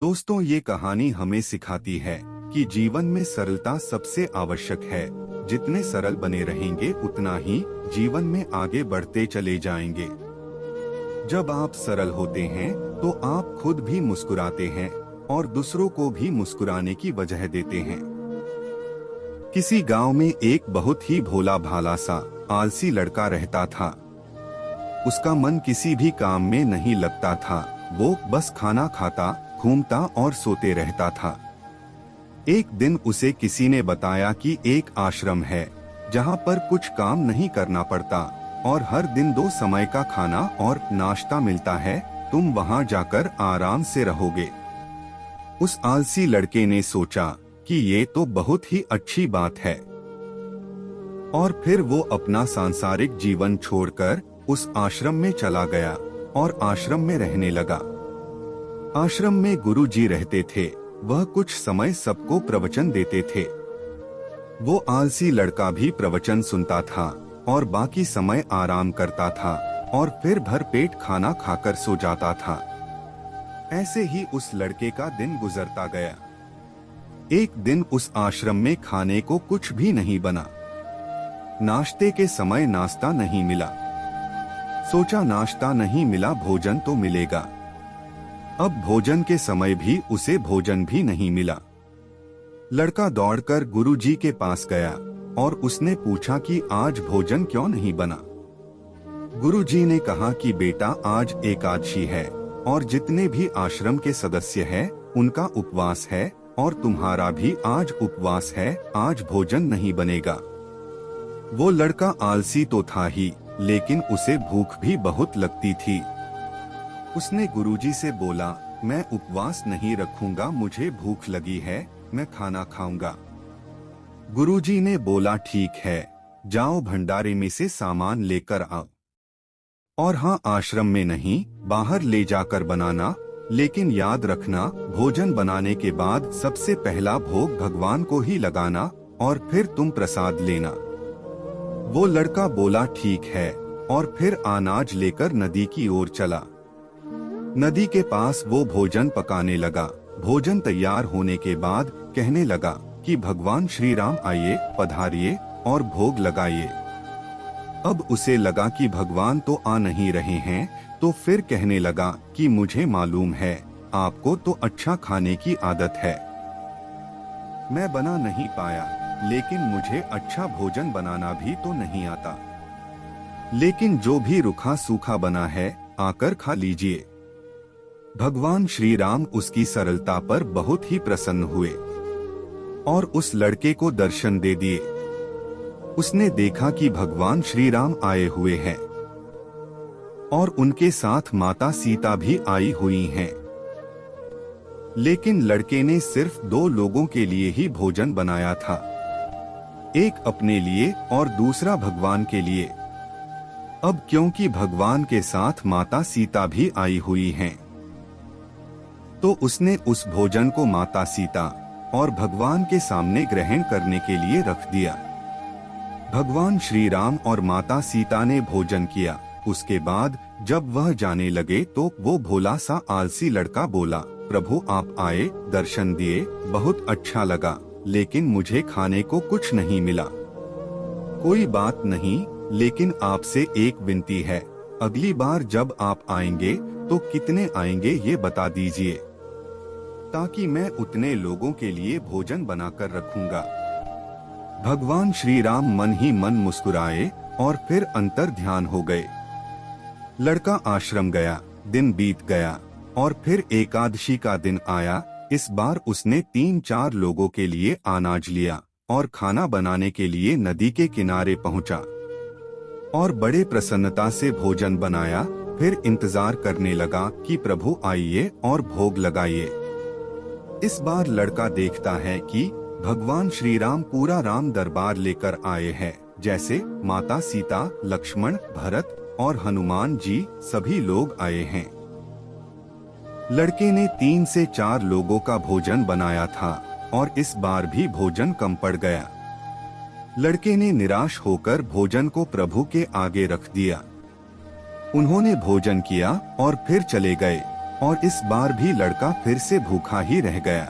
दोस्तों, ये कहानी हमें सिखाती है कि जीवन में सरलता सबसे आवश्यक है। जितने सरल बने रहेंगे उतना ही जीवन में आगे बढ़ते चले जाएंगे। जब आप सरल होते हैं तो आप खुद भी मुस्कुराते हैं और दूसरों को भी मुस्कुराने की वजह देते हैं। किसी गांव में एक बहुत ही भोला भाला सा आलसी लड़का रहता था। उसका मन किसी भी काम में नहीं लगता था। वो बस खाना खाता, घूमता और सोते रहता था। एक दिन उसे किसी ने बताया कि एक आश्रम है जहाँ पर कुछ काम नहीं करना पड़ता और हर दिन 2 समय का खाना और नाश्ता मिलता है। तुम वहाँ जाकर आराम से रहोगे। उस आलसी लड़के ने सोचा कि ये तो बहुत ही अच्छी बात है और फिर वो अपना सांसारिक जीवन छोड़कर उस आश्रम में चला गया और आश्रम में रहने लगा। आश्रम में गुरुजी रहते थे। वह कुछ समय सबको प्रवचन देते थे। वो आलसी लड़का भी प्रवचन सुनता था और बाकी समय आराम करता था और फिर भर पेट खाना खाकर सो जाता था। ऐसे ही उस लड़के का दिन गुजरता गया। एक दिन उस आश्रम में खाने को कुछ भी नहीं बना। नाश्ते के समय नाश्ता नहीं मिला। सोचा नाश्ता नहीं मिला, भोजन तो मिलेगा। अब भोजन के समय भी उसे भोजन भी नहीं मिला। लड़का दौड़कर गुरुजी के पास गया और उसने पूछा कि आज भोजन क्यों नहीं बना। गुरुजी ने कहा कि बेटा, आज एकादशी है और जितने भी आश्रम के सदस्य हैं उनका उपवास है और तुम्हारा भी आज उपवास है। आज भोजन नहीं बनेगा। वो लड़का आलसी तो था ही, लेकिन उसे भूख भी बहुत लगती थी। उसने गुरुजी से बोला, मैं उपवास नहीं रखूंगा, मुझे भूख लगी है, मैं खाना खाऊंगा। गुरुजी ने बोला, ठीक है, जाओ भंडारे में से सामान लेकर आओ। और हाँ, आश्रम में नहीं, बाहर ले जाकर बनाना, लेकिन याद रखना भोजन बनाने के बाद सबसे पहला भोग भगवान को ही लगाना और फिर तुम प्रसाद लेना। वो लड़का बोला, ठीक है, और फिर अनाज लेकर नदी की ओर चला। नदी के पास वो भोजन पकाने लगा। भोजन तैयार होने के बाद कहने लगा कि भगवान श्री राम आइए, पधारिए और भोग लगाइए। अब उसे लगा कि भगवान तो आ नहीं रहे हैं, तो फिर कहने लगा कि मुझे मालूम है आपको तो अच्छा खाने की आदत है। मैं बना नहीं पाया, लेकिन मुझे अच्छा भोजन बनाना भी तो नहीं आता। लेकिन जो भी रूखा सूखा बना है आकर खा लीजिए। भगवान श्री राम उसकी सरलता पर बहुत ही प्रसन्न हुए और उस लड़के को दर्शन दे दिए। उसने देखा कि भगवान श्री राम आए हुए हैं और उनके साथ माता सीता भी आई हुई हैं। लेकिन लड़के ने सिर्फ 2 लोगों के लिए ही भोजन बनाया था, एक अपने लिए और दूसरा भगवान के लिए। अब क्योंकि भगवान के साथ माता सीता भी आई हुई हैं, तो उसने उस भोजन को माता सीता और भगवान के सामने ग्रहण करने के लिए रख दिया। भगवान श्री राम और माता सीता ने भोजन किया। उसके बाद जब वह जाने लगे तो वो भोला सा आलसी लड़का बोला, प्रभु आप आए, दर्शन दिए, बहुत अच्छा लगा, लेकिन मुझे खाने को कुछ नहीं मिला। कोई बात नहीं, लेकिन आपसे एक विनती है, अगली बार जब आप आएंगे तो कितने आएंगे ये बता दीजिए, ताकि मैं उतने लोगों के लिए भोजन बनाकर रखूंगा। भगवान श्री राम मन ही मन मुस्कुराए और फिर अंतर ध्यान हो गए। लड़का आश्रम गया, दिन बीत गया और फिर एकादशी का दिन आया। इस बार उसने 3-4 लोगों के लिए अनाज लिया और खाना बनाने के लिए नदी के किनारे पहुंचा और बड़े प्रसन्नता से भोजन बनाया। फिर इंतजार करने लगा कि प्रभु आइए और भोग लगाइए। इस बार लड़का देखता है कि भगवान श्री राम पूरा राम दरबार लेकर आए हैं, जैसे माता सीता, लक्ष्मण, भरत और हनुमान जी सभी लोग आए हैं। लड़के ने 3 से 4 लोगों का भोजन बनाया था और इस बार भी भोजन कम पड़ गया। लड़के ने निराश होकर भोजन को प्रभु के आगे रख दिया। उन्होंने भोजन किया और फिर चले गए। और इस बार भी लड़का फिर से भूखा ही रह गया।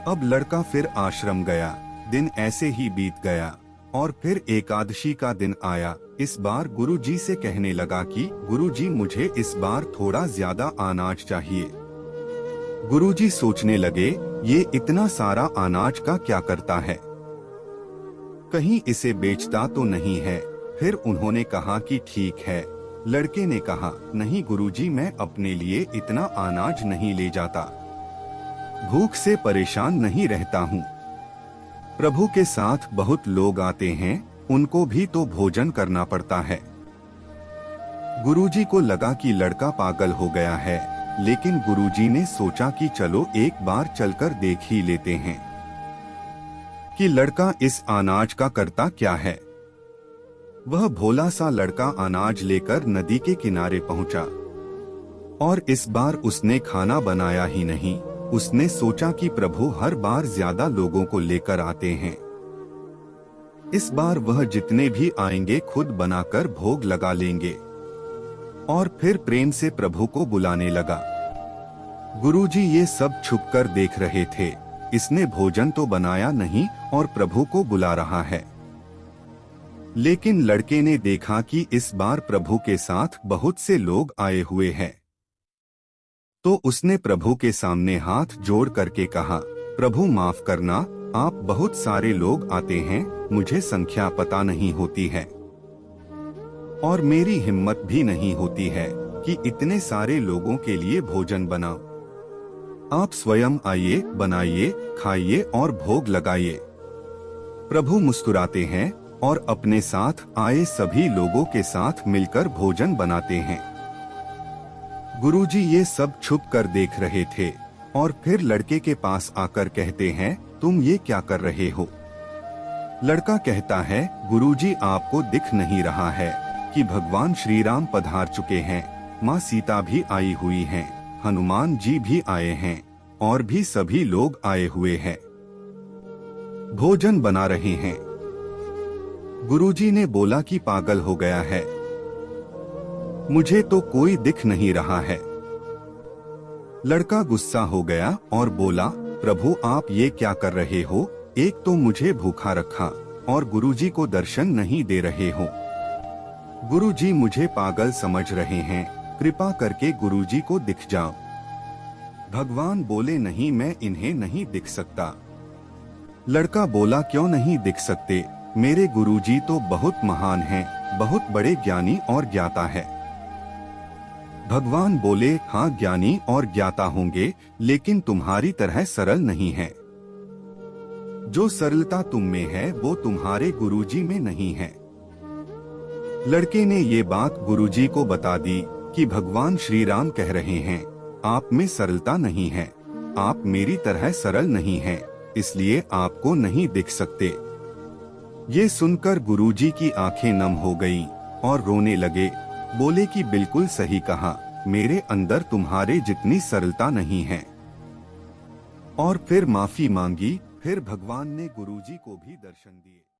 अब लड़का फिर आश्रम गया। दिन ऐसे ही बीत गया और फिर एकादशी का दिन आया। इस बार गुरुजी से कहने लगा कि गुरुजी मुझे इस बार थोड़ा ज्यादा अनाज चाहिए। गुरुजी सोचने लगे ये इतना सारा अनाज का क्या करता है, कहीं इसे बेचता तो नहीं है। फिर उन्होंने कहा कि ठीक है। लड़के ने कहा नहीं गुरुजी, मैं अपने लिए इतना अनाज नहीं ले जाता, भूख से परेशान नहीं रहता हूँ। प्रभु के साथ बहुत लोग आते हैं, उनको भी तो भोजन करना पड़ता है। गुरुजी को लगा कि लड़का पागल हो गया है, लेकिन गुरुजी ने सोचा कि चलो एक बार चलकर देख ही लेते हैं कि लड़का इस अनाज का करता क्या है। वह भोला सा लड़का अनाज लेकर नदी के किनारे पहुंचा और इस बार उसने खाना बनाया ही नहीं। उसने सोचा कि प्रभु हर बार ज्यादा लोगों को लेकर आते हैं, इस बार वह जितने भी आएंगे खुद बनाकर भोग लगा लेंगे। और फिर प्रेम से प्रभु को बुलाने लगा। गुरुजी ये सब छुपकर देख रहे थे। इसने भोजन तो बनाया नहीं और प्रभु को बुला रहा है। लेकिन लड़के ने देखा कि इस बार प्रभु के साथ बहुत से लोग आए हुए हैं, तो उसने प्रभु के सामने हाथ जोड़ करके कहा, प्रभु माफ करना, आप बहुत सारे लोग आते हैं, मुझे संख्या पता नहीं होती है और मेरी हिम्मत भी नहीं होती है कि इतने सारे लोगों के लिए भोजन बनाओ। आप स्वयं आइए, बनाइए, खाइए और भोग लगाइए। प्रभु मुस्कुराते हैं और अपने साथ आए सभी लोगों के साथ मिलकर भोजन बनाते हैं। गुरुजी ये सब छुप कर देख रहे थे और फिर लड़के के पास आकर कहते हैं, तुम ये क्या कर रहे हो? लड़का कहता है, गुरुजी आपको दिख नहीं रहा है कि भगवान श्री राम पधार चुके हैं, माँ सीता भी आई हुई हैं, हनुमान जी भी आए हैं और भी सभी लोग आए हुए हैं, भोजन बना रहे हैं। गुरुजी ने बोला कि पागल हो गया है, मुझे तो कोई दिख नहीं रहा है। लड़का गुस्सा हो गया और बोला, प्रभु आप ये क्या कर रहे हो? एक तो मुझे भूखा रखा और गुरुजी को दर्शन नहीं दे रहे हो। गुरुजी मुझे पागल समझ रहे हैं, कृपा करके गुरुजी को दिख जाओ। भगवान बोले, नहीं मैं इन्हें नहीं दिख सकता। लड़का बोला, क्यों नहीं दिख सकते? मेरे गुरुजी तो बहुत महान हैं, बहुत बड़े ज्ञानी और ज्ञाता है। भगवान बोले, हाँ ज्ञानी और ज्ञाता होंगे, लेकिन तुम्हारी तरह सरल नहीं है। जो सरलता तुम में है वो तुम्हारे गुरुजी में नहीं है। लड़के ने ये बात गुरुजी को बता दी कि भगवान श्री राम कह रहे हैं, आप में सरलता नहीं है, आप मेरी तरह सरल नहीं हैं, इसलिए आपको नहीं दिख सकते। ये सुनकर गुरुजी की आंखें नम हो गईं और रोने लगे। बोले कि बिल्कुल सही कहा, मेरे अंदर तुम्हारे जितनी सरलता नहीं है। और फिर माफी मांगी। फिर भगवान ने गुरुजी को भी दर्शन दिए।